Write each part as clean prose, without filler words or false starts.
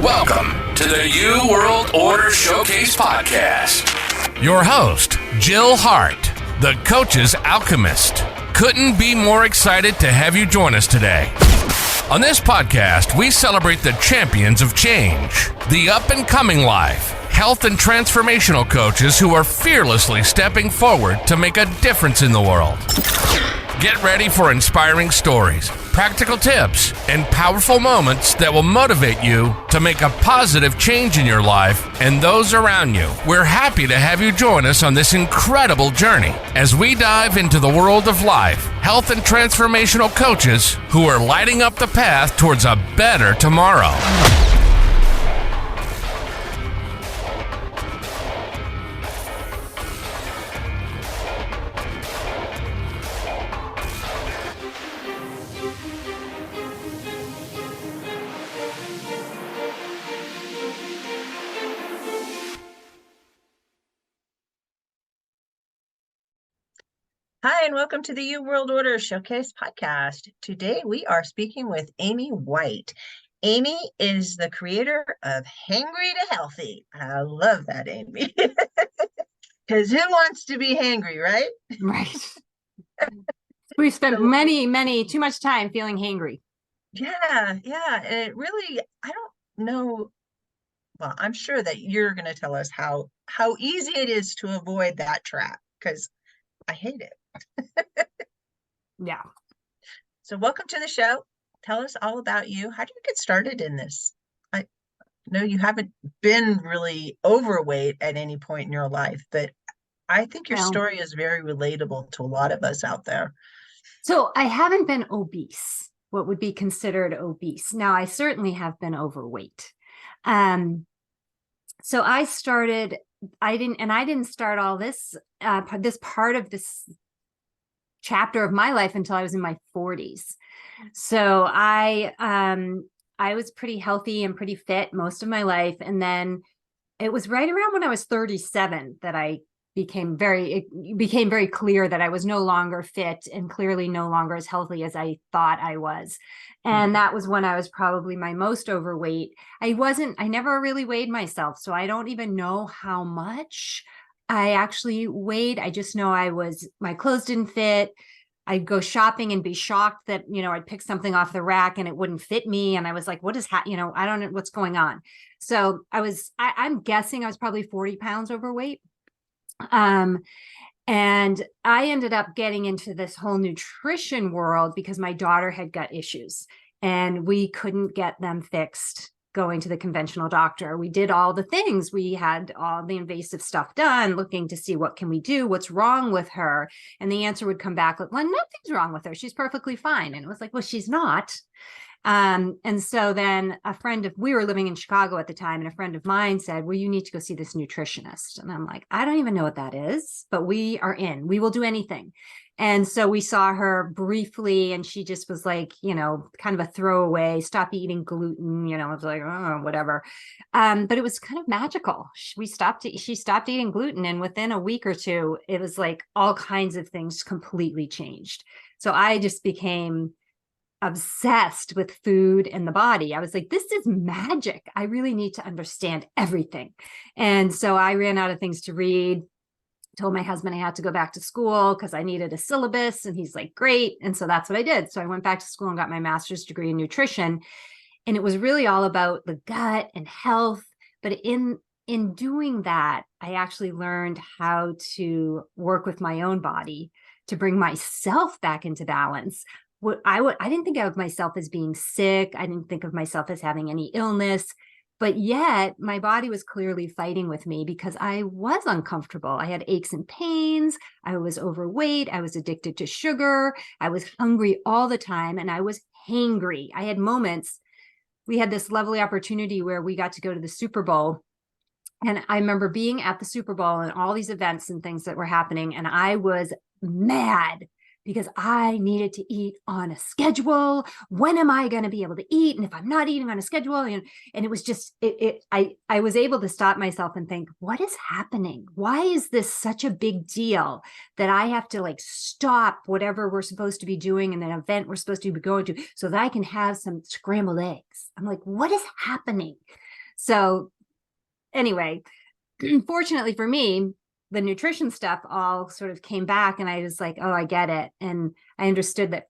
Welcome to the New World Order Showcase Podcast. Your host, Jill Hart, the Coach's Alchemist. Couldn't be more excited to have you join us today. On this podcast, we celebrate the champions of change, the up-and-coming life, health and transformational coaches who are fearlessly stepping forward to make a difference in the world. Get ready for inspiring stories, practical tips, and powerful moments that will motivate you to make a positive change in your life and those around you. We're happy to have you join us on this incredible journey as we dive into the world of life, health, and transformational coaches who are lighting up the path towards a better tomorrow. Hi, and welcome to the New World Order Showcase Podcast. Today, we are speaking with Amy White. Amy is the creator of Hangry to Healthy. I love that, Amy. Because who wants to be hangry, right? Right. We've spent too much time feeling hangry. Yeah. And it really, I don't know. Well, I'm sure that you're going to tell us how easy it is to avoid that trap, because I hate it. Yeah. So welcome to the show. Tell us all about you. How did you get started in this? I know you haven't been really overweight at any point in your life, but I think your story is very relatable to a lot of us out there. So I haven't been obese, what would be considered obese. Now, I certainly have been overweight. So I didn't start all this, this part of this chapter of my life until I was in my 40s. So I was pretty healthy and pretty fit most of my life. And then it was right around when I was 37 that it became very clear that I was no longer fit and clearly no longer as healthy as I thought I was. And that was when I was probably my most overweight. I never really weighed myself, so I don't even know how much I actually weighed. I just know my clothes didn't fit. I'd go shopping and be shocked that, I'd pick something off the rack and it wouldn't fit me. And I was like, I don't know what's going on. So I'm guessing I was probably 40 pounds overweight. And I ended up getting into this whole nutrition world because my daughter had gut issues and we couldn't get them fixed going to the conventional doctor. We did all the things. We had all the invasive stuff done, looking to see what can we do, what's wrong with her. And the answer would come back like, well, nothing's wrong with her. She's perfectly fine. And it was like, well, she's not. And so then we were living in Chicago at the time, and a friend of mine said, well, you need to go see this nutritionist. And I'm like, I don't even know what that is, but we will do anything. And so we saw her briefly, and she just was like, kind of a throwaway, stop eating gluten, I was like, oh, whatever. But it was kind of magical. She stopped eating gluten. And within a week or two, it was like all kinds of things completely changed. So I just became obsessed with food and the body. I was like, this is magic. I really need to understand everything. And so I ran out of things to read, told my husband I had to go back to school because I needed a syllabus. And he's like, great. And so that's what I did. So I went back to school and got my master's degree in nutrition. And it was really all about the gut and health. But in doing that, I actually learned how to work with my own body to bring myself back into balance. I didn't think of myself as being sick. I didn't think of myself as having any illness, but yet my body was clearly fighting with me because I was uncomfortable. I had aches and pains. I was overweight. I was addicted to sugar. I was hungry all the time, and I was hangry. I had moments. We had this lovely opportunity where we got to go to the Super Bowl. And I remember being at the Super Bowl and all these events and things that were happening. And I was mad because I needed to eat on a schedule. When am I going to be able to eat? And if I'm not eating on a schedule, and it was just, I was able to stop myself and think, what is happening? Why is this such a big deal that I have to stop whatever we're supposed to be doing in an event we're supposed to be going to so that I can have some scrambled eggs? I'm like, what is happening? So anyway, fortunately for me, the nutrition stuff all sort of came back and I was like, oh, I get it. And I understood that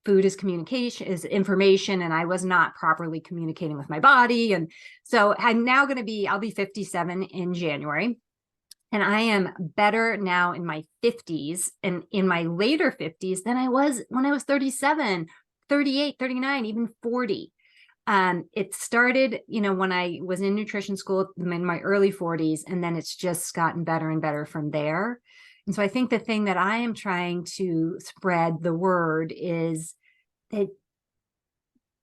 food is communication, is information, and I was not properly communicating with my body. And so I'm now going to be, I'll be 57 in January. And I am better now in my 50s and in my later 50s than I was when I was 37, 38, 39, even 40. It started, when I was in nutrition school in my early 40s, and then it's just gotten better and better from there. And so I think the thing that I am trying to spread the word is that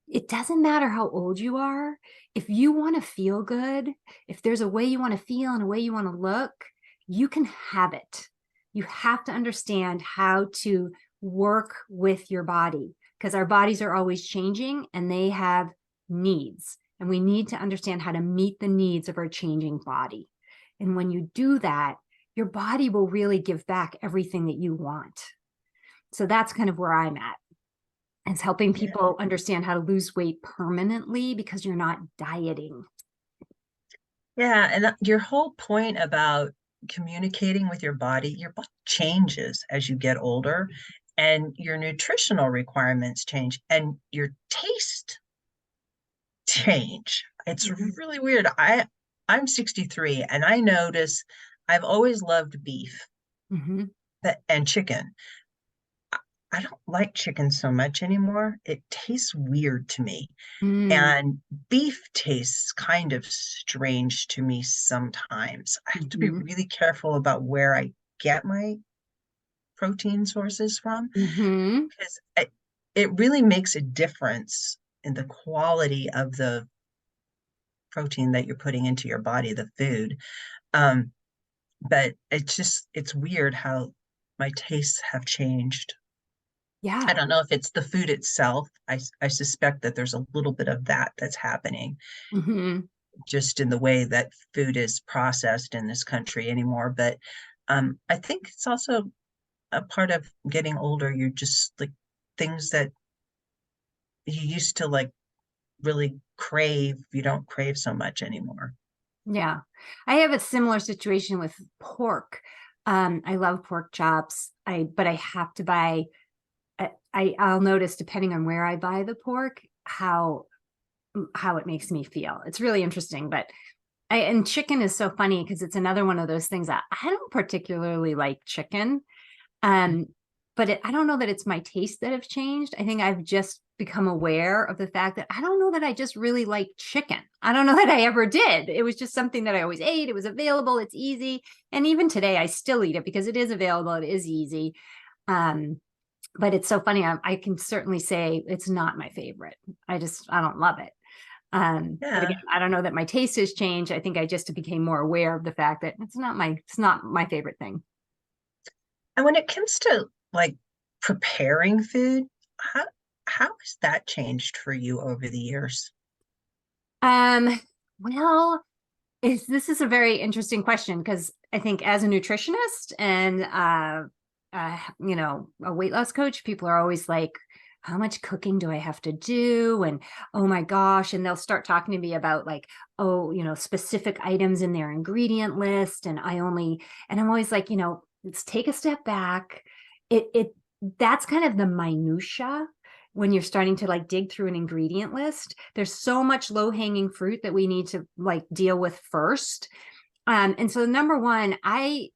it doesn't matter how old you are. If you want to feel good, if there's a way you want to feel and a way you want to look, you can have it. You have to understand how to work with your body, because our bodies are always changing and they have needs. And we need to understand how to meet the needs of our changing body. And when you do that, your body will really give back everything that you want. So that's kind of where I'm at. It's helping people understand how to lose weight permanently because you're not dieting. Yeah. And your whole point about communicating with your body changes as you get older, and your nutritional requirements change and your taste change. It's really weird. I'm 63 and I notice I've always loved beef and chicken. I don't like chicken so much anymore. It tastes weird to me. And beef tastes kind of strange to me sometimes. I have to be really careful about where I get my protein sources from, because it really makes a difference in the quality of the protein that you're putting into your body, the food. But it's weird how my tastes have changed. Yeah. I don't know if it's the food itself. I suspect that there's a little bit of that's happening just in the way that food is processed in this country anymore. But I think it's also a part of getting older. You're just like things that you used to like really crave, you don't crave so much anymore. Yeah. I have a similar situation with pork. I love pork chops. But I have to buy, I'll notice depending on where I buy the pork, how it makes me feel. It's really interesting, but and chicken is so funny because it's another one of those things that I don't particularly like chicken. But I don't know that it's my taste that have changed. I think I've just become aware of the fact that I don't know that I just really like chicken. I don't know that I ever did. It was just something that I always ate. It was available. It's easy. And even today I still eat it because it is available. It is easy. But it's so funny. I can certainly say it's not my favorite. I don't love it. But again, I don't know that my taste has changed. I think I just became more aware of the fact that it's not my favorite thing. And when it comes to like preparing food, how has that changed for you over the years? Well, this is a very interesting question because I think as a nutritionist and a weight loss coach, people are always like, how much cooking do I have to do? And oh my gosh, and they'll start talking to me about like, specific items in their ingredient list. And I'm always like, let's take a step back. That's kind of the minutia when you're starting to like dig through an ingredient list. There's so much low-hanging fruit that we need to like deal with first. And so number one, I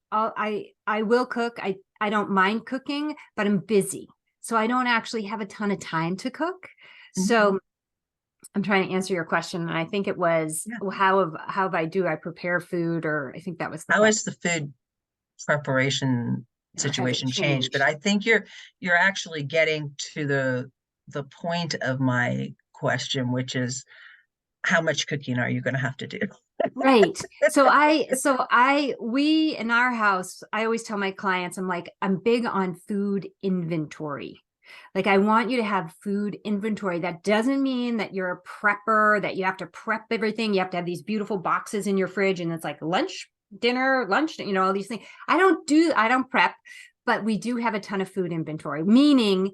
will cook. I don't mind cooking, but I'm busy. So I don't actually have a ton of time to cook. So I'm trying to answer your question. And I think it was, how have I prepare food? Or I think that was how has the food preparation situation changed? But I think you're actually getting to the point of my question, which is how much cooking are you going to have to do? Right. We in our house, I always tell my clients, I'm big on food inventory. Like I want you to have food inventory. That doesn't mean that you're a prepper, that you have to prep everything. You have to have these beautiful boxes in your fridge and it's like lunch, dinner, lunch, all these things. I don't prep, but we do have a ton of food inventory, meaning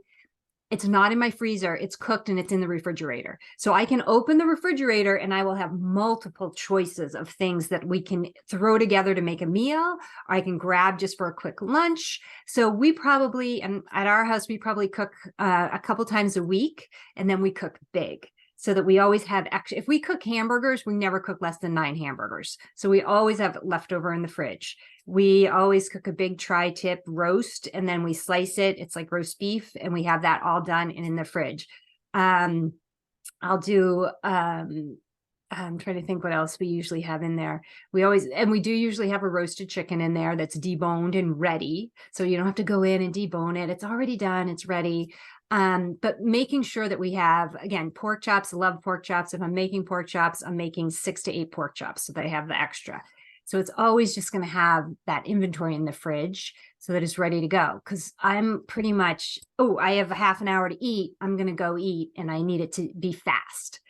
It's not in my freezer. It's cooked and it's in the refrigerator. So I can open the refrigerator and I will have multiple choices of things that we can throw together to make a meal, or I can grab just for a quick lunch. So we probably, and at our house, we probably cook a couple times a week, and then we cook big, so that we always have extra. If we cook hamburgers, we never cook less than 9 hamburgers. So we always have leftover in the fridge. We always cook a big tri-tip roast, and then we slice it. It's like roast beef, and we have that all done and in the fridge. I'll do, I'm trying to think what else we usually have in there. We do usually have a roasted chicken in there that's deboned and ready. So you don't have to go in and debone it. It's already done. It's ready. But making sure that we have, again, pork chops. I love pork chops. If I'm making pork chops, I'm making 6 to 8 pork chops so that I have the extra. So it's always just going to have that inventory in the fridge so that it's ready to go. Because I'm pretty much, I have a half an hour to eat. I'm going to go eat, and I need it to be fast.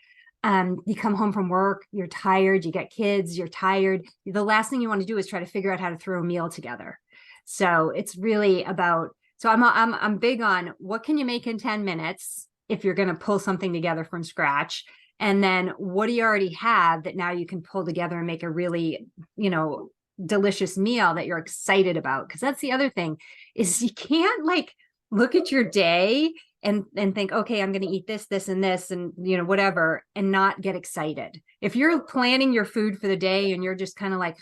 You come home from work, you're tired, you get kids, you're tired. The last thing you want to do is try to figure out how to throw a meal together. So it's really about, so I'm big on what can you make in 10 minutes if you're going to pull something together from scratch. And then what do you already have that now you can pull together and make a really, delicious meal that you're excited about? Because that's the other thing, is you can't like look at your day and think, okay, I'm going to eat this, this, and this, and whatever, and not get excited. If you're planning your food for the day and you're just kind of like,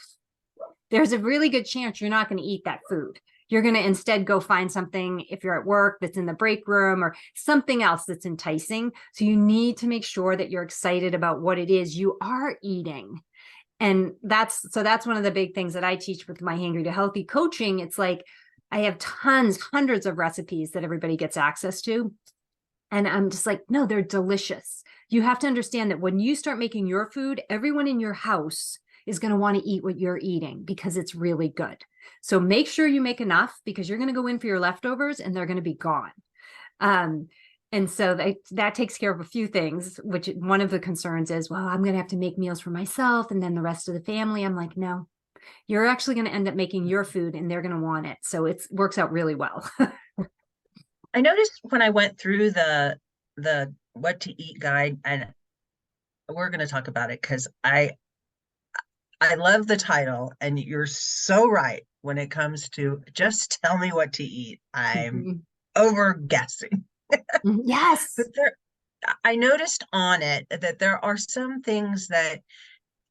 there's a really good chance you're not going to eat that food. You're going to instead go find something, if you're at work, that's in the break room, or something else that's enticing. So you need to make sure that you're excited about what it is you are eating. And that's one of the big things that I teach with my Hangry to Healthy coaching. It's like, I have hundreds of recipes that everybody gets access to. And I'm just like, no, they're delicious. You have to understand that when you start making your food, everyone in your house is going to want to eat what you're eating because it's really good. So make sure you make enough, because you're going to go in for your leftovers and they're going to be gone. And so that takes care of a few things, which one of the concerns is, well, I'm going to have to make meals for myself and then the rest of the family. I'm like, no, you're actually going to end up making your food and they're going to want it. So it works out really well. I noticed when I went through the what to eat guide, and we're going to talk about it because I love the title, and you're so right when it comes to just tell me what to eat. I'm over guessing. Yes. But I noticed on it that there are some things that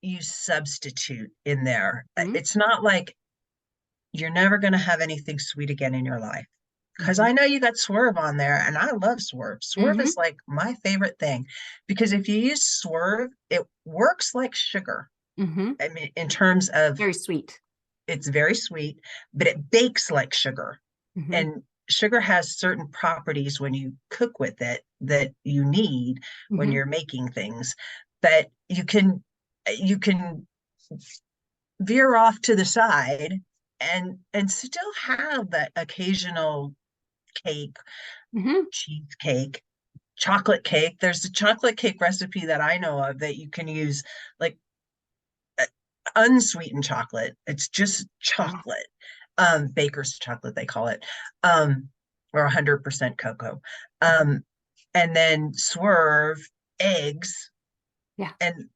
you substitute in there. It's not like you're never going to have anything sweet again in your life. Because I know you got Swerve on there, and I love Swerve. Swerve is like my favorite thing, because if you use Swerve, it works like sugar. I mean, in terms of very sweet. It's very sweet, but it bakes like sugar. And sugar has certain properties when you cook with it that you need when you're making things. But you can veer off to the side and still have that occasional cake, cheesecake, chocolate cake. There's a chocolate cake recipe that I know of that you can use like unsweetened chocolate. It's just chocolate, baker's chocolate they call it, or 100% cocoa, and then Swerve, eggs, and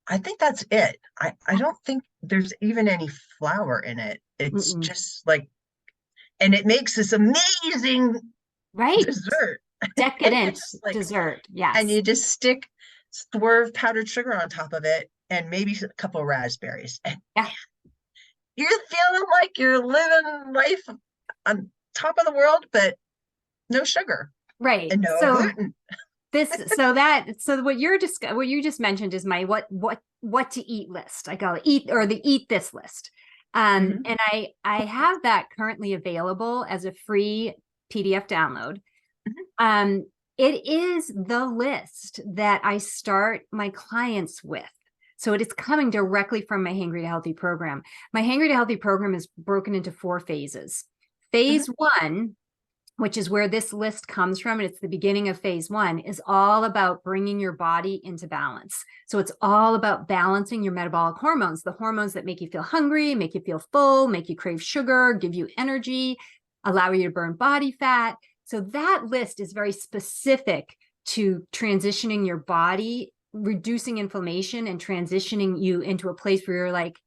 I think that's it. I don't think there's even any flour in it. It's just like, and it makes this amazing dessert. Decadent dessert. Yes. And you just stick Swerve powdered sugar on top of it and maybe a couple of raspberries. And you're feeling like you're living life on top of the world, but no sugar. Right. And no gluten. So what you just mentioned is my what to eat list. I call it eat this list. And I have that currently available as a free PDF download. It is the list that I start my clients with. So it is coming directly from my Hangry to Healthy program. My Hangry to Healthy program is broken into 4 phases. Phase 1, which is where this list comes from, and it's the beginning of phase 1, is all about bringing your body into balance. So it's all about balancing your metabolic hormones, the hormones that make you feel hungry, make you feel full, make you crave sugar, give you energy, allow you to burn body fat. So that list is very specific to transitioning your body, reducing inflammation, and transitioning you into a place where you're like,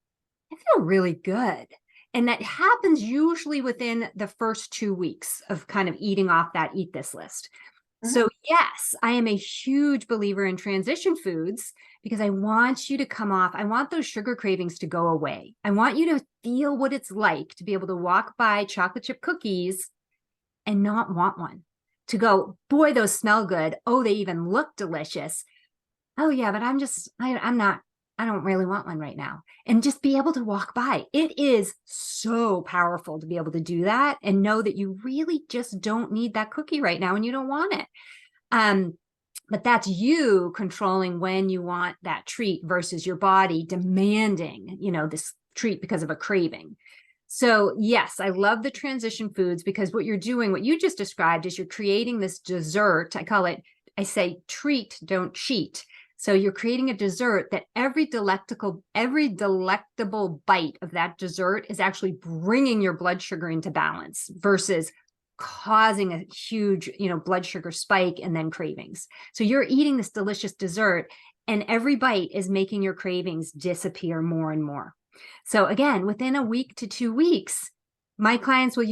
I feel really good. And that happens usually within the first 2 weeks of kind of eating off that eat this list. So yes, I am a huge believer in transition foods because I want you to come off. I want those sugar cravings to go away. I want you to feel what it's like to be able to walk by chocolate chip cookies and not want one. To go, boy, those smell good. Oh, they even look delicious. Oh yeah, but I don't really want one right now. And just be able to walk by. It is so powerful to be able to do that and know that you really just don't need that cookie right now and you don't want it. But that's you controlling when you want that treat versus your body demanding, this treat because of a craving. So yes, I love the transition foods because what you're doing, what you just described is you're creating this dessert. I say treat, don't cheat. So you're creating a dessert that every delectable bite of that dessert is actually bringing your blood sugar into balance versus causing a huge, blood sugar spike and then cravings. So you're eating this delicious dessert and every bite is making your cravings disappear more and more. So again, within a week to 2 weeks, my clients will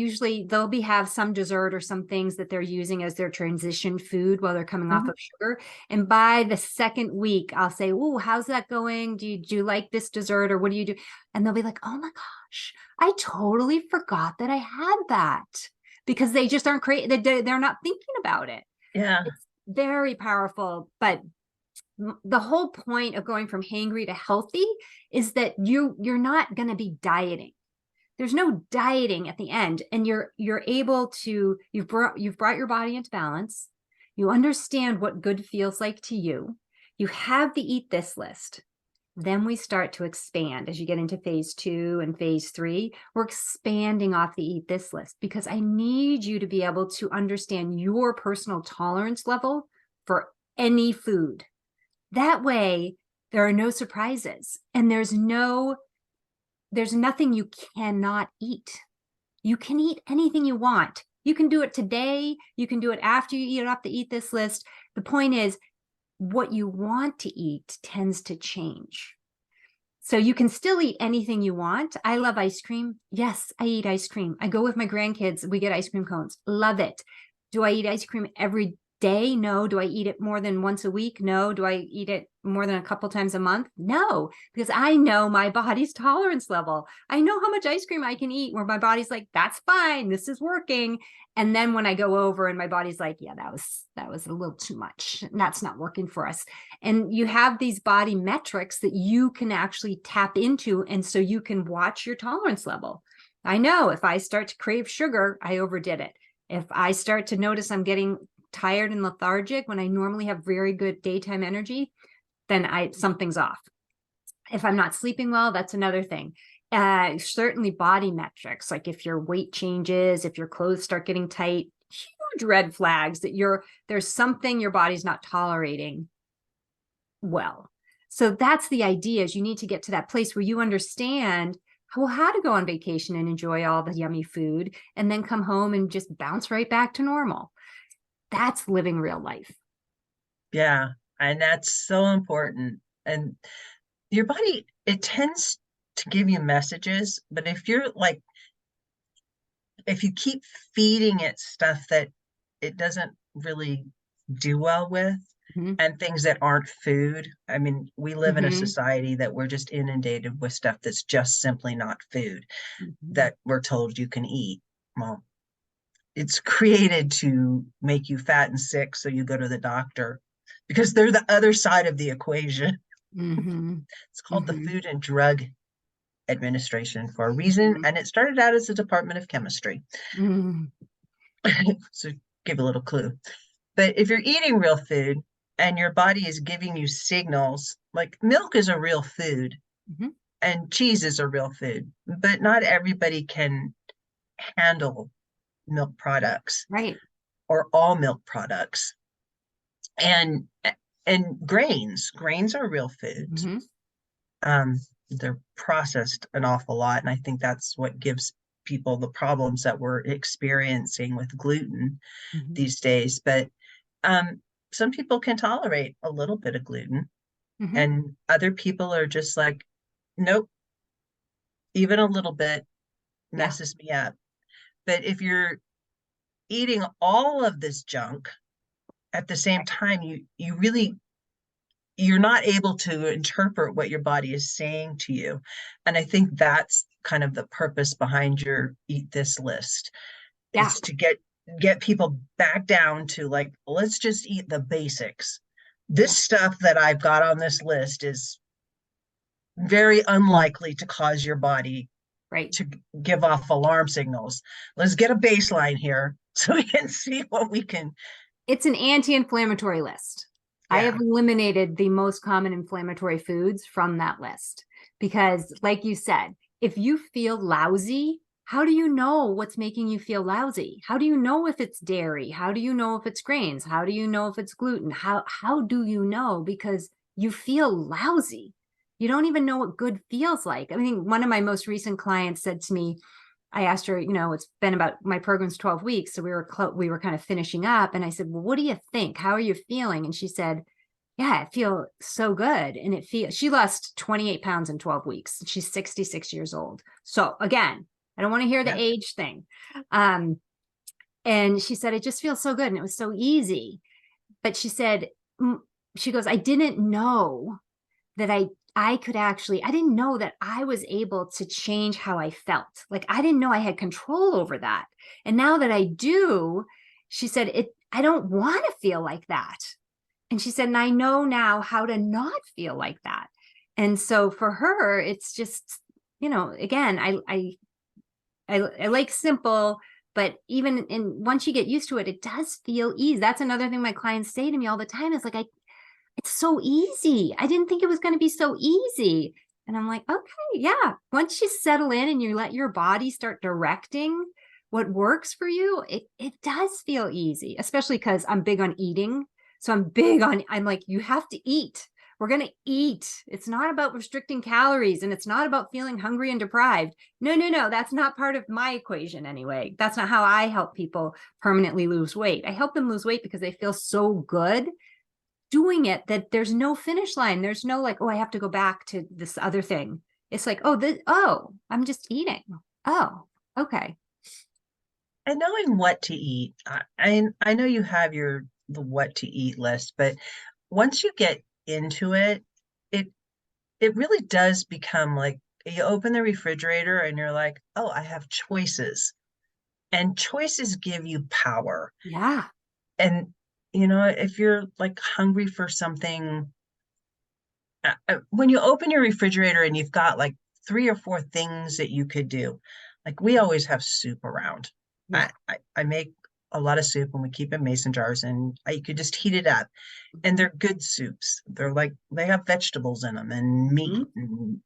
they'll have some dessert or some things that they're using as their transition food while they're coming off of sugar. And by the second week, I'll say, oh, how's that going? Do you like this dessert or what do you do? And they'll be like, oh my gosh, I totally forgot that I had that because they just aren't they're not thinking about it. Yeah. It's very powerful. But the whole point of going from hangry to healthy is that you're not going to be dieting. There's no dieting at the end, and you're able to, you've brought your body into balance. You understand what good feels like to you. You have the eat this list. Then we start to expand as you get into phase 2 and phase 3. We're expanding off the eat this list because I need you to be able to understand your personal tolerance level for any food. That way, there are no surprises and there's nothing you cannot eat. You can eat anything you want. You can do it today. You can do it after you eat off the eat this list. The point is, what you want to eat tends to change. So you can still eat anything you want. I love ice cream. Yes, I eat ice cream. I go with my grandkids. We get ice cream cones. Love it. Do I eat ice cream every day? No. Do I eat it more than once a week? No. Do I eat it more than a couple times a month? No, because I know my body's tolerance level. I know how much ice cream I can eat where my body's like, that's fine. This is working. And then when I go over and my body's like, yeah, that was a little too much. That's not working for us. And you have these body metrics that you can actually tap into. And so you can watch your tolerance level. I know if I start to crave sugar, I overdid it. If I start to notice I'm getting tired and lethargic when I normally have very good daytime energy, then something's off. If I'm not sleeping well, that's another thing. Certainly body metrics, like if your weight changes, if your clothes start getting tight, huge red flags that there's something your body's not tolerating well. So that's the idea, is you need to get to that place where you understand how to go on vacation and enjoy all the yummy food and then come home and just bounce right back to normal. That's living real life. Yeah. And that's so important. And your body, it tends to give you messages, but if you keep feeding it stuff that it doesn't really do well with, and things that aren't food. I mean, we live in a society that we're just inundated with stuff that's just simply not food that we're told you can eat. Well, it's created to make you fat and sick, so you go to the doctor because they're the other side of the equation. It's called the Food and Drug Administration for a reason, and it started out as a Department of Chemistry. So give a little clue. But if you're eating real food and your body is giving you signals, like milk is a real food and cheese is a real food, but not everybody can handle milk products, right? Or all milk products. And grains are real foods. They're processed an awful lot, and I think that's what gives people the problems that we're experiencing with gluten Mhm. these days. But some people can tolerate a little bit of gluten, Mhm. and other people are just like, nope, even a little bit Yeah. messes me up. But if you're eating all of this junk at the same time, you really, you're not able to interpret what your body is saying to you. And I think that's kind of the purpose behind your eat this list. Yeah. It's to get people back down to like, let's just eat the basics. This stuff that I've got on this list is very unlikely to cause your body Right. to give off alarm signals. Let's get a baseline here so we can see what we can. It's an anti-inflammatory list. I have Yeah. eliminated the most common inflammatory foods from that list because, like you said, if you feel lousy, how do you know what's making you feel lousy? How do you know if it's dairy? How do you know if it's grains? How do you know if it's gluten? How do you know? Because you feel lousy. You don't even know what good feels like. I mean, one of my most recent clients said to me, I asked her, it's been about, my program's 12 weeks. So we were kind of finishing up. And I said, well, what do you think? How are you feeling? And she said, yeah, I feel so good. And she lost 28 pounds in 12 weeks. She's 66 years old. So again, I don't want to hear the Yeah. age thing. And she said, it just feels so good. And it was so easy. But she said, she goes, I didn't know that I didn't know that I was able to change how I felt. Like, I didn't know I had control over that. And now that I do, she said, I don't want to feel like that. And she said, and I know now how to not feel like that. And so for her, it's just, again, I like simple, but even once you get used to it, it does feel easy. That's another thing my clients say to me all the time is like, it's so easy. I didn't think it was going to be so easy. And I'm like, okay, yeah. Once you settle in and you let your body start directing what works for you, it does feel easy, especially because I'm big on eating. So I'm like, you have to eat. We're going to eat. It's not about restricting calories and it's not about feeling hungry and deprived. No. That's not part of my equation anyway. That's not how I help people permanently lose weight. I help them lose weight because they feel so good doing it that there's no finish line. There's no like, oh, I have to go back to this other thing. It's like, I'm just eating. Oh, okay. And knowing what to eat, I know you have the what to eat list, but once you get into it, it it really does become like you open the refrigerator and you're like, oh, I have choices. And choices give you power. Yeah. And if you're like hungry for something, when you open your refrigerator and you've got like 3 or 4 things that you could do, like we always have soup around. Yeah. I make a lot of soup and we keep in mason jars, and you could just heat it up, and they're good soups. They're like, they have vegetables in them and meat and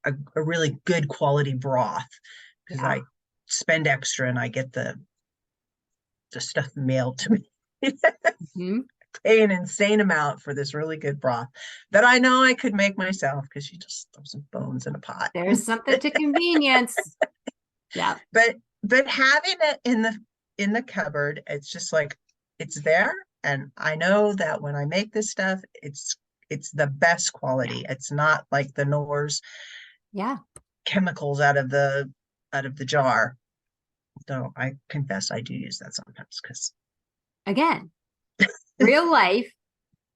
a really good quality broth, because Yeah. I spend extra and I get the stuff mailed to me. Mm-hmm. Pay an insane amount for this really good broth that I know I could make myself, because you just throw some bones in a pot. There's something to convenience. Yeah. But having it in the cupboard, it's just like, it's there, and I know that when I make this stuff, it's the best quality. It's not like the Knorr's Yeah. chemicals out of the jar. Though I confess I do use that sometimes, because Again, real life,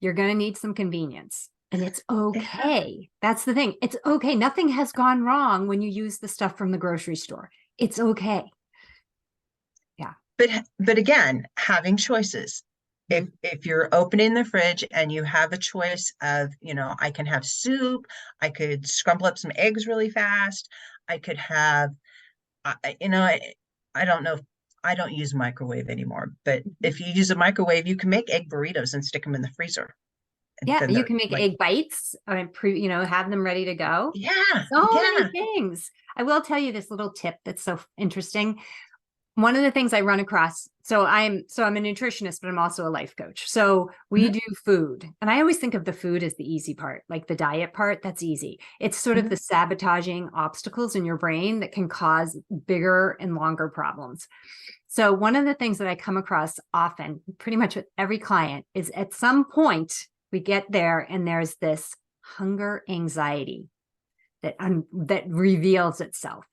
you're going to need some convenience. And it's okay. That's the thing. It's okay. Nothing has gone wrong when you use the stuff from the grocery store. It's okay. Yeah. But again, having choices. If you're opening the fridge and you have a choice of, I can have soup, I could scramble up some eggs really fast, I could have, I don't know, I don't use microwave anymore, but if you use a microwave, you can make egg burritos and stick them in the freezer. And Yeah, then you they're can make like, egg bites and have them ready to go. yeah, So many yeah. things. I will tell you this little tip that's so interesting. one of the things I run across, so I'm a nutritionist, but I'm also a life coach. So we Mhm. do food, and I always think of the food as the easy part, like the diet part, that's easy. It's sort of Mhm. the sabotaging obstacles in your brain that can cause bigger and longer problems. So one of the things that I come across often, pretty much with every client, is at some point we get there and there's this hunger anxiety that reveals itself.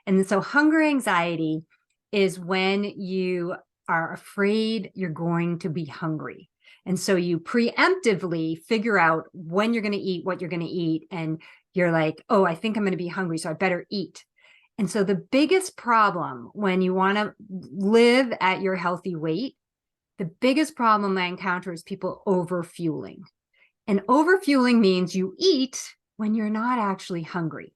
And so hunger anxiety is when you are afraid you're going to be hungry. And so you preemptively figure out when you're going to eat, what you're going to eat. And you're like, oh, I think I'm going to be hungry, so I better eat. And so the biggest problem when you want to live at your healthy weight, the biggest problem I encounter is people overfueling. And overfueling means you eat when you're not actually hungry.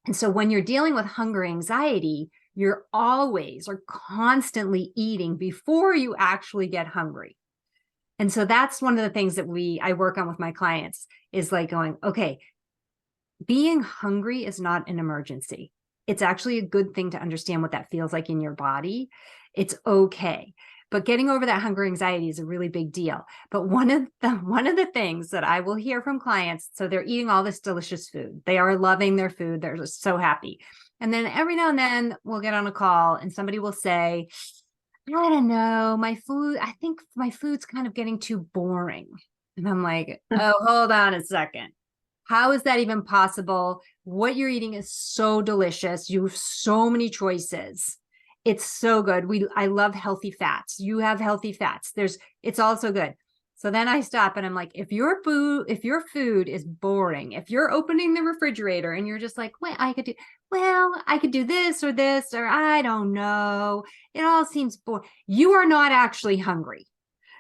And so when you're dealing with hunger anxiety, you're always or constantly eating before you actually get hungry. And so that's one of the things that I work on with my clients is like going, okay, being hungry is not an emergency. It's actually a good thing to understand what that feels like in your body. It's okay. But getting over that hunger anxiety is a really big deal. But one of the things that I will hear from clients, so they're eating all this delicious food. They are loving their food. They're just so happy. And then every now and then we'll get on a call and somebody will say, I don't know, I think my food's kind of getting too boring. And I'm like, oh, hold on a second. How is that even possible? What you're eating is so delicious. You have so many choices. It's so good. I love healthy fats. You have healthy fats. It's also good. So then I stop and I'm like, if your food is boring, if you're opening the refrigerator and you're just like, I could do this, or I don't know. It all seems boring. You are not actually hungry.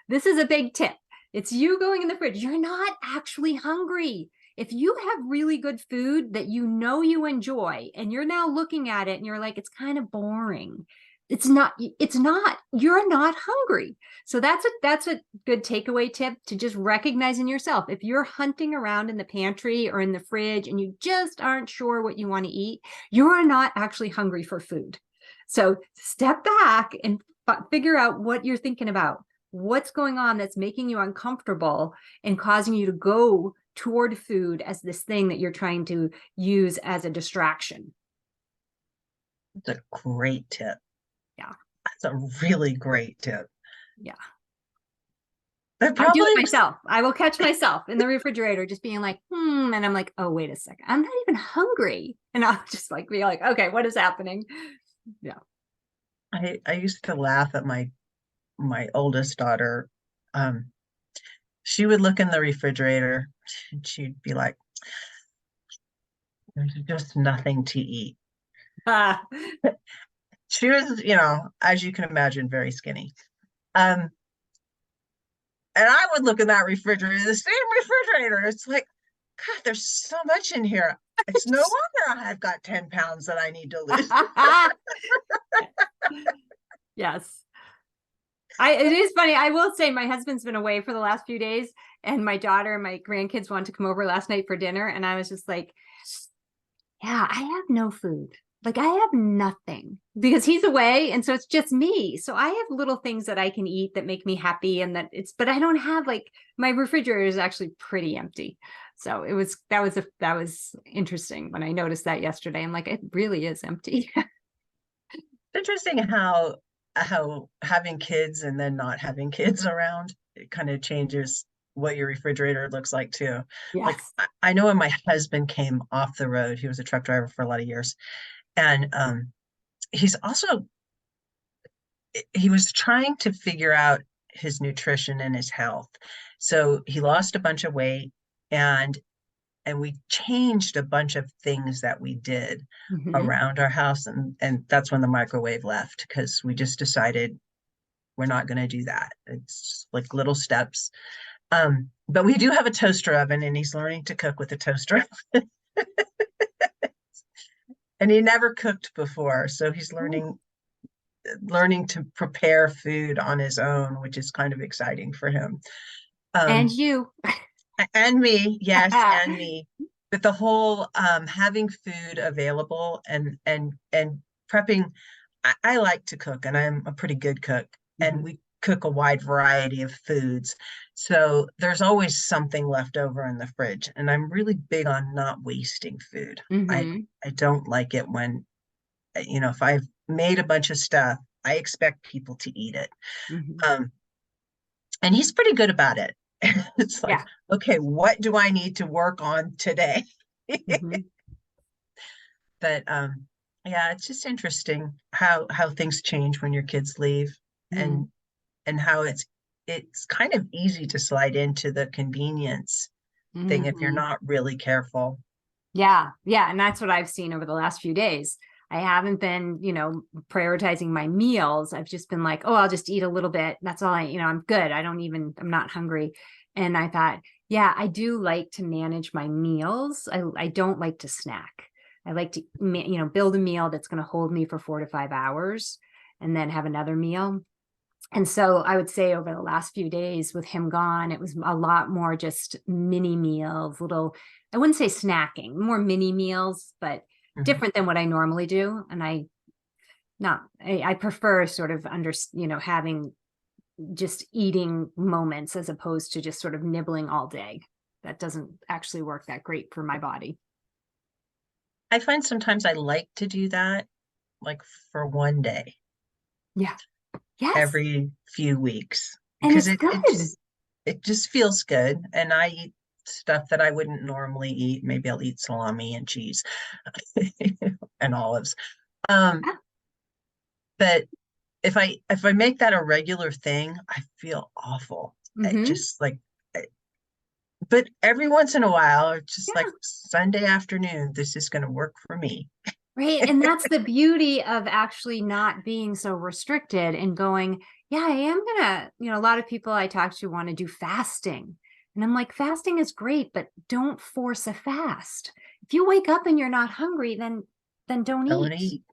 This is a big tip. It's you going in the fridge. You're not actually hungry. If you have really good food that you enjoy and you're now looking at it and you're like, it's kind of boring. It's not, you're not hungry. So that's a good takeaway tip, to just recognize in yourself. If you're hunting around in the pantry or in the fridge and you just aren't sure what you want to eat, you are not actually hungry for food. So step back and figure out what you're thinking about. What's going on that's making you uncomfortable and causing you to go toward food as this thing that you're trying to use as a distraction. That's a great tip. Yeah. That's a really great tip. Yeah. That I do probably it myself. I will catch myself in the refrigerator just being like, and I'm like, oh, wait a second. I'm not even hungry. And I'll just like be like, okay, what is happening? Yeah. I used to laugh at my oldest daughter. She would look in the refrigerator and she'd be like, there's just nothing to eat. Ah. She was, as you can imagine, very skinny. And I would look in that refrigerator, the same refrigerator. It's like, God, there's so much in here. It's no wonder I've got 10 pounds that I need to lose. Yes. It is funny. I will say my husband's been away for the last few days, and my daughter and my grandkids wanted to come over last night for dinner. And I was just like, yeah, I have no food. Like, I have nothing because he's away. And so it's just me. So I have little things that I can eat that make me happy. And but I don't have, like, my refrigerator is actually pretty empty. So that was interesting when I noticed that yesterday. I'm like, it really is empty. Interesting how having kids and then not having kids around, it kind of changes what your refrigerator looks like too. Like Yes. I know when my husband came off the road, he was a truck driver for a lot of years, and he's also he was trying to figure out his nutrition and his health. So he lost a bunch of weight, and we changed a bunch of things that we did Mhm. around our house, and that's when the microwave left, because we just decided we're not going to do that. It's like little steps. But we do have a toaster oven, and he's learning to cook with a toaster oven. And he never cooked before, so he's learning to prepare food on his own, which is kind of exciting for him. And Um, you. and me, yes, and me. But the whole having food available and prepping. I like to cook, and I'm a pretty good cook, and Mhm. we cook a wide variety of foods. So there's always something left over in the fridge, and I'm really big on not wasting food. I Mhm. I don't like it when, if I've made a bunch of stuff, I expect people to eat it. Mhm. Um, and he's pretty good about it. It's like, Yeah. okay, what do I need to work on today? Mhm. But yeah, it's just interesting how things change when your kids leave, Mhm. and how it's kind of easy to slide into the convenience thing if you're Mhm. not really careful. Yeah. Yeah. And that's what I've seen over the last few days. I haven't been, prioritizing my meals. I've just been like, oh, I'll just eat a little bit. That's all I'm good. I'm not hungry. And I thought, yeah, I do like to manage my meals. I don't like to snack. I like to, build a meal that's going to hold me for 4 to 5 hours and then have another meal. And so I would say over the last few days with him gone, it was a lot more just mini meals, little, I wouldn't say snacking, more mini meals, but Mhm. different than what I normally do. And I prefer sort of having just eating moments as opposed to just sort of nibbling all day. That doesn't actually work that great for my body. I find sometimes I like to do that, like for one day Yeah. Yes. every few weeks, And because it's it it good. just it just feels good, and I eat stuff that I wouldn't normally eat. Maybe I'll eat salami and cheese and olives. Um, but if I make that a regular thing, I feel awful. I Hmm. just like, I- but every once in a while, it's just like Yeah. Sunday afternoon, this is going to work for me. Right. And that's the beauty of actually not being so restricted and going, yeah, I am gonna, a lot of people I talk to want to do fasting. And I'm like, fasting is great, but don't force a fast. If you wake up and you're not hungry, then don't Don't eat. eat.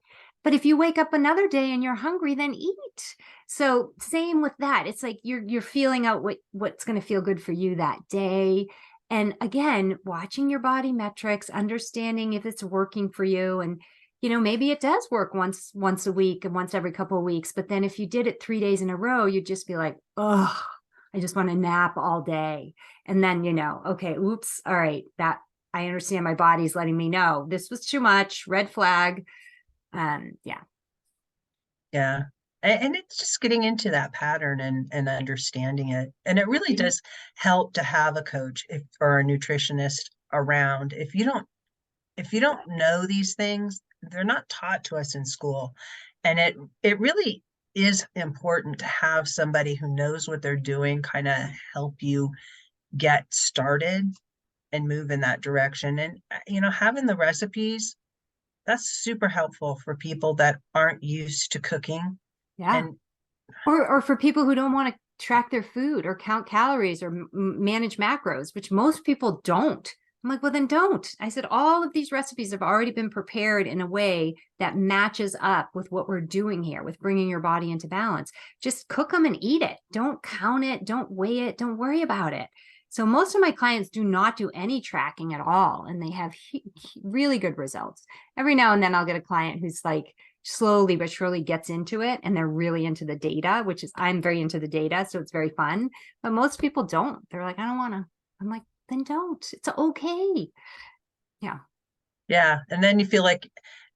But if you wake up another day and you're hungry, then eat. So same with that. It's like you're feeling out what's going to feel good for you that day. And again, watching your body metrics, understanding if it's working for you. And maybe it does work once a week and once every couple of weeks. But then if you did it 3 days in a row, you'd just be like, oh, I just want to nap all day. And then okay, oops, all right, that I understand my body's letting me know this was too much, red flag. Yeah. Yeah. And it's just getting into that pattern and understanding it. And it really Mhm. does help to have a coach or a nutritionist around. If you don't know these things, they're not taught to us in school. And it really is important to have somebody who knows what they're doing kind of help you get started and move in that direction. And having the recipes, that's super helpful for people that aren't used to cooking. Yeah. And Or for people who don't want to track their food or count calories or manage macros, which most people don't. I'm like, well, then don't. I said, all of these recipes have already been prepared in a way that matches up with what we're doing here, with bringing your body into balance. Just cook them and eat it. Don't count it. Don't weigh it. Don't worry about it. So most of my clients do not do any tracking at all, and they have really good results. Every now and then I'll get a client who's like, slowly but surely gets into it and they're really into the data, which is I'm very into the data, so it's very fun. But most people don't. They're like, I don't want to. I'm like, then don't. It's okay. Yeah. yeah, and then you feel like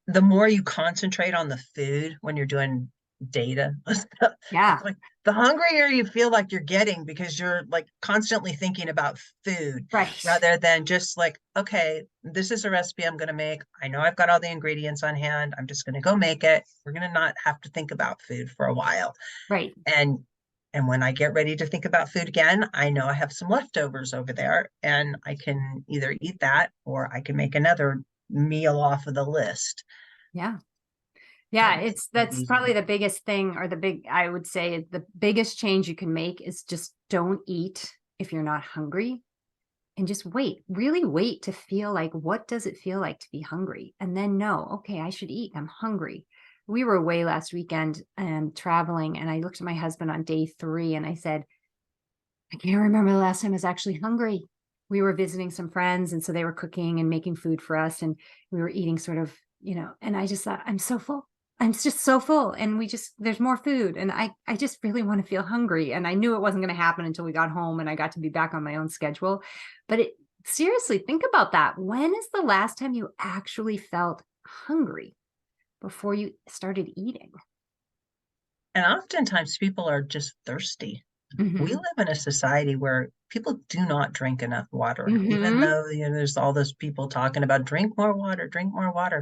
the more you concentrate on the food when you're doing data stuff, it's Yeah. like the hungrier you feel like you're getting because you're like constantly thinking about food Right. rather than just like, okay, this is a recipe I'm going to make. I know I've got all the ingredients on hand. I'm just going to go make it. We're going to not have to think about food for a while. Right. And when I get ready to think about food again, I know I have some leftovers over there and I can either eat that or I can make another meal off of the list. Yeah. That Yeah, makes it it's so that's easy. probably the biggest thing, or I would say the biggest change you can make is just don't eat if you're not hungry, and just wait, really wait to feel like, what does it feel like to be hungry? And then know, okay, I should eat. I'm hungry. We were away last weekend and traveling, and I looked at my husband on day 3 and I said, I can't remember the last time I was actually hungry. We were visiting some friends, and so they were cooking and making food for us, and we were eating sort of, and I just thought, I'm so full. I'm just so full, and there's more food, and I just really want to feel hungry. And I knew it wasn't going to happen until we got home and I got to be back on my own schedule. But seriously, think about that. When is the last time you actually felt hungry before you started eating? And oftentimes people are just thirsty. We live in a society where people do not drink enough water, even though there's all those people talking about drink more water,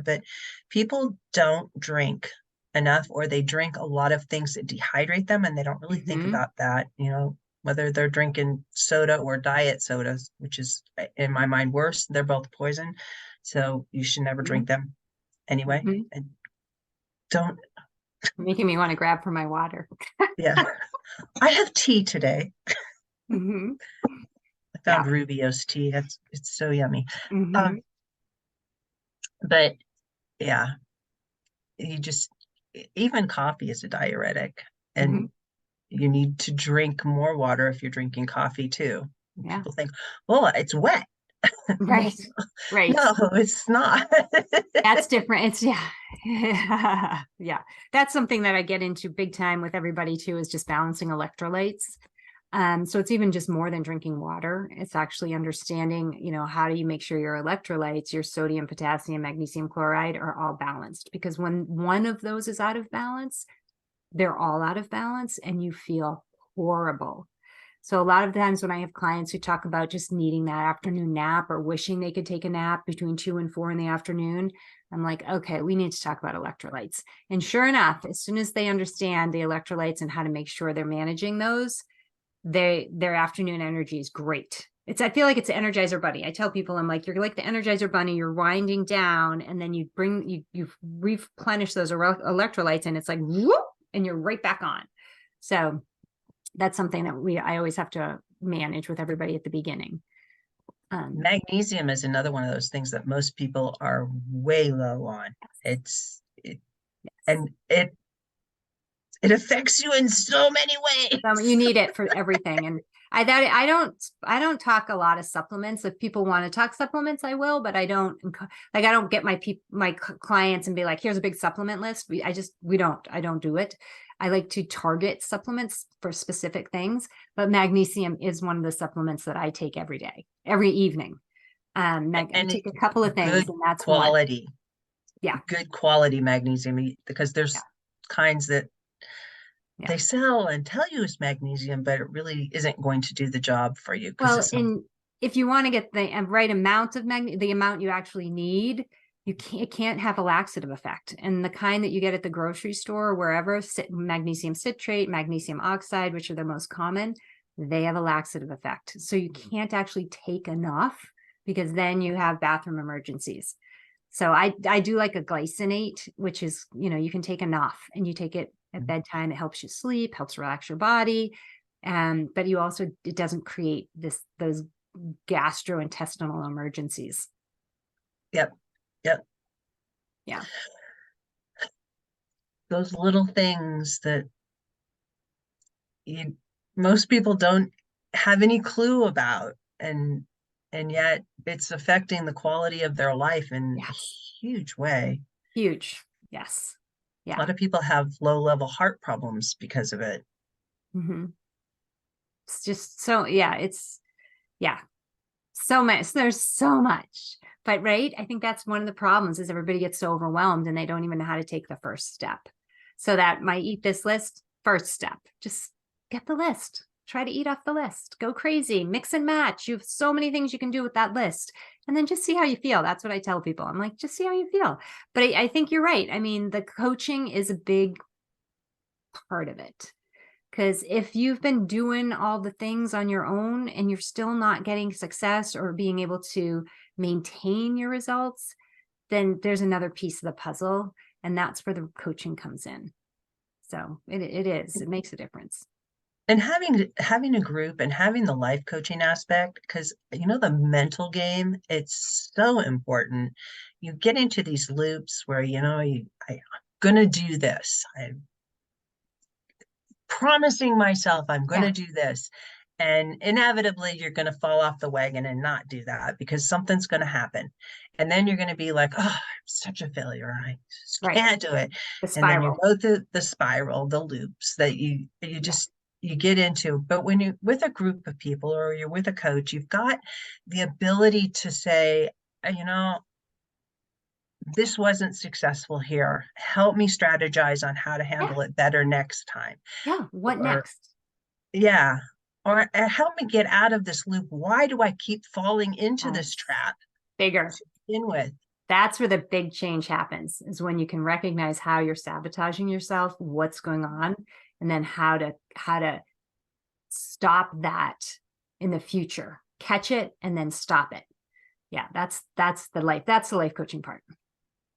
but people don't drink enough, or they drink a lot of things that dehydrate them, and they don't really think about that, whether they're drinking soda or diet sodas, which is, in my mind, worse. They're both poison, so you should never drink them anyway. And don't. Making me want to grab for my water. Yeah. I have tea today. I found Yeah. Rubio's tea. It's so yummy. But yeah, even coffee is a diuretic, and you need to drink more water if you're drinking coffee too. Yeah. People think, well, it's wet. Right. Right. No, it's not. That's different. It's yeah. Yeah. That's something that I get into big time with everybody too, is just balancing electrolytes. So it's even just more than drinking water. It's actually understanding, how do you make sure your electrolytes, your sodium, potassium, magnesium chloride are all balanced? Because when one of those is out of balance, they're all out of balance and you feel horrible. So a lot of times when I have clients who talk about just needing that afternoon nap or wishing they could take a nap between 2 and 4 in the afternoon, I'm like, okay, we need to talk about electrolytes. And sure enough, as soon as they understand the electrolytes and how to make sure they're managing those, their afternoon energy is great. I feel like it's an Energizer Bunny. I tell people, I'm like, you're like the Energizer Bunny, you're winding down, and then you replenish those electrolytes, and it's like, whoop, and you're right back on. So that's something that I always have to manage with everybody at the beginning. Magnesium is another one of those things that most people are way low on. And it affects you in so many ways. You need it for everything. And I don't talk a lot of supplements. If people want to talk supplements, I will, but I don't get my clients and be like, here's a big supplement list. I don't do it. I like to target supplements for specific things, but magnesium is one of the supplements that I take every day, every evening. I take a couple of things, and that's quality. one. Yeah. Good quality magnesium, because there's kinds that they sell and tell you it's magnesium, but it really isn't going to do the job for you. Well, if you want to get the right amount of the amount you actually need, it can't have a laxative effect. And the kind that you get at the grocery store or wherever, magnesium citrate, magnesium oxide, which are the most common, they have a laxative effect. So you can't actually take enough, because then you have bathroom emergencies. So I do like a glycinate, which is, you can take enough, and you take it at bedtime. It helps you sleep, helps relax your body. But it doesn't create those gastrointestinal emergencies. Yep. Yeah. Those little things that most people don't have any clue about, and yet it's affecting the quality of their life in a huge way. Huge. Yes. Yeah. A lot of people have low-level heart problems because of it. It's just so, so much. There's so much. But right, I think that's one of the problems, is everybody gets so overwhelmed and they don't even know how to take the first step. So that my eat this list, first step, just get the list. Try to eat off the list. Go crazy. Mix and match. You have so many things you can do with that list. And then just see how you feel. That's what I tell people. I'm like, just see how you feel. But I think you're right. I mean, the coaching is a big part of it. Because if you've been doing all the things on your own and you're still not getting success or being able to maintain your results, then there's another piece of the puzzle. And that's where the coaching comes in. So it makes a difference. And having a group and having the life coaching aspect, because the mental game, it's so important. You get into these loops where I'm gonna do this. I'm promising myself I'm gonna do this, And inevitably, you're going to fall off the wagon and not do that because something's going to happen. And then you're going to be like, oh, I'm such a failure. I just can't do it. The And then you spiral. go through the spiral, the loops that you get into. But when you're with a group of people or you're with a coach, you've got the ability to say, this wasn't successful here. Help me strategize on how to handle it better next time. Yeah. What next? Yeah. Or help me get out of this loop. Why do I keep falling into this trap? Bigger. To begin with. That's where the big change happens, is when you can recognize how you're sabotaging yourself, what's going on, and then how to stop that in the future. Catch it and then stop it. Yeah, that's the life coaching part.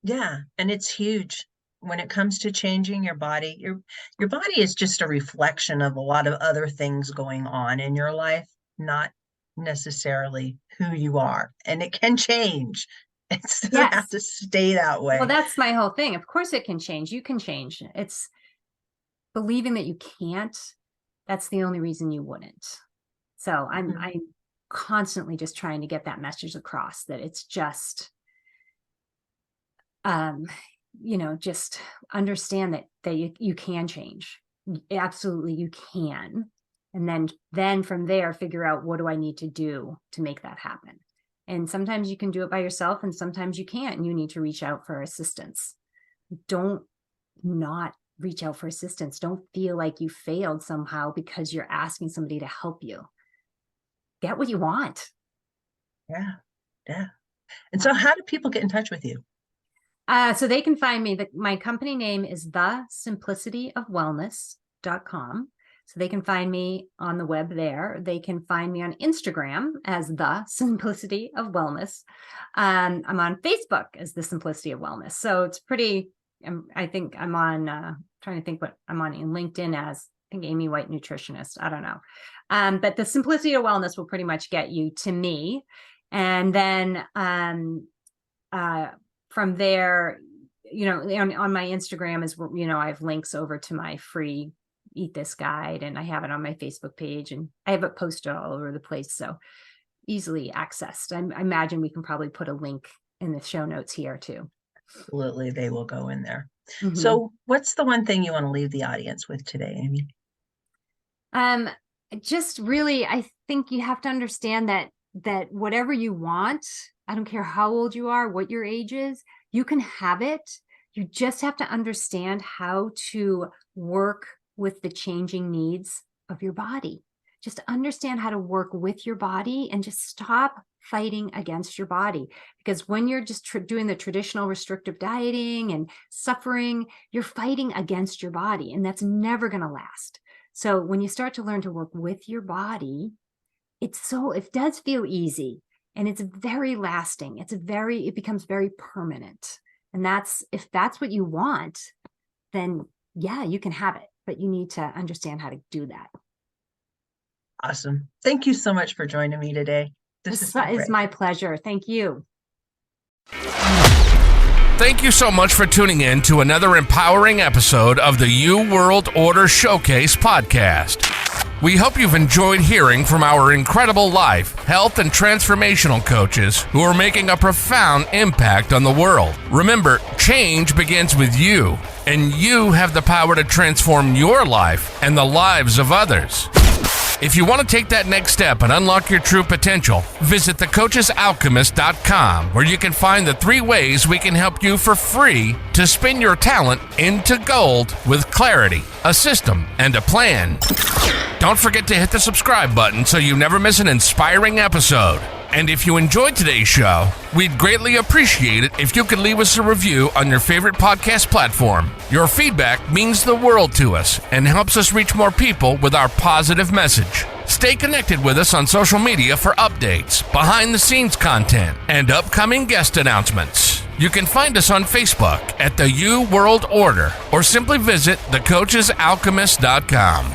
Yeah, and it's huge. When it comes to changing your body, your body is just a reflection of a lot of other things going on in your life, not necessarily who you are. And it can change. It doesn't have to stay that way. Well, that's my whole thing. Of course it can change. You can change. It's believing that you can't. That's the only reason you wouldn't. So I'm constantly just trying to get that message across, that it's just just understand that you can change. Absolutely, you can. And then from there, figure out, what do I need to do to make that happen? And sometimes you can do it by yourself and sometimes you can't, and you need to reach out for assistance. Don't not reach out for assistance. Don't feel like you failed somehow because you're asking somebody to help you. Get what you want. Yeah. And so how do people get in touch with you? So they can find me. My company name is thesimplicityoFwellness.com. So they can find me on the web there. They can find me on Instagram as The Simplicity of Wellness. I'm on Facebook as The Simplicity of Wellness. So it's pretty, I think I'm on, trying to think what I'm on in LinkedIn as, I think Amy White Nutritionist. I don't know. But The Simplicity of Wellness will pretty much get you to me. And then from there, on my Instagram is where, I have links over to my free Eat This guide, and I have it on my Facebook page, and I have it posted all over the place. So easily accessed. I imagine we can probably put a link in the show notes here too. Absolutely. They will go in there. Mm-hmm. So what's the one thing you want to leave the audience with today, Amy? Just really, I think you have to understand that whatever you want, I don't care how old you are, what your age is, you can have it. You just have to understand how to work with the changing needs of your body. Just understand how to work with your body and just stop fighting against your body. Because when you're just doing the traditional restrictive dieting and suffering, you're fighting against your body, and that's never going to last. So when you start to learn to work with your body, it does feel easy. And it's very lasting. It becomes very permanent. And if that's what you want, then yeah, you can have it, but you need to understand how to do that. Awesome. Thank you so much for joining me today. This is my pleasure. Thank you. Thank you so much for tuning in to another empowering episode of the You World Order Showcase podcast. We hope you've enjoyed hearing from our incredible life, health, and transformational coaches who are making a profound impact on the world. Remember, change begins with you, and you have the power to transform your life and the lives of others. If you want to take that next step and unlock your true potential, visit thecoachesalchemist.com, where you can find the 3 ways we can help you for free to spin your talent into gold with clarity, a system, and a plan. Don't forget to hit the subscribe button so you never miss an inspiring episode. And if you enjoyed today's show, we'd greatly appreciate it if you could leave us a review on your favorite podcast platform. Your feedback means the world to us and helps us reach more people with our positive message. Stay connected with us on social media for updates, behind-the-scenes content, and upcoming guest announcements. You can find us on Facebook at the You World Order, or simply visit thecoachesalchemist.com.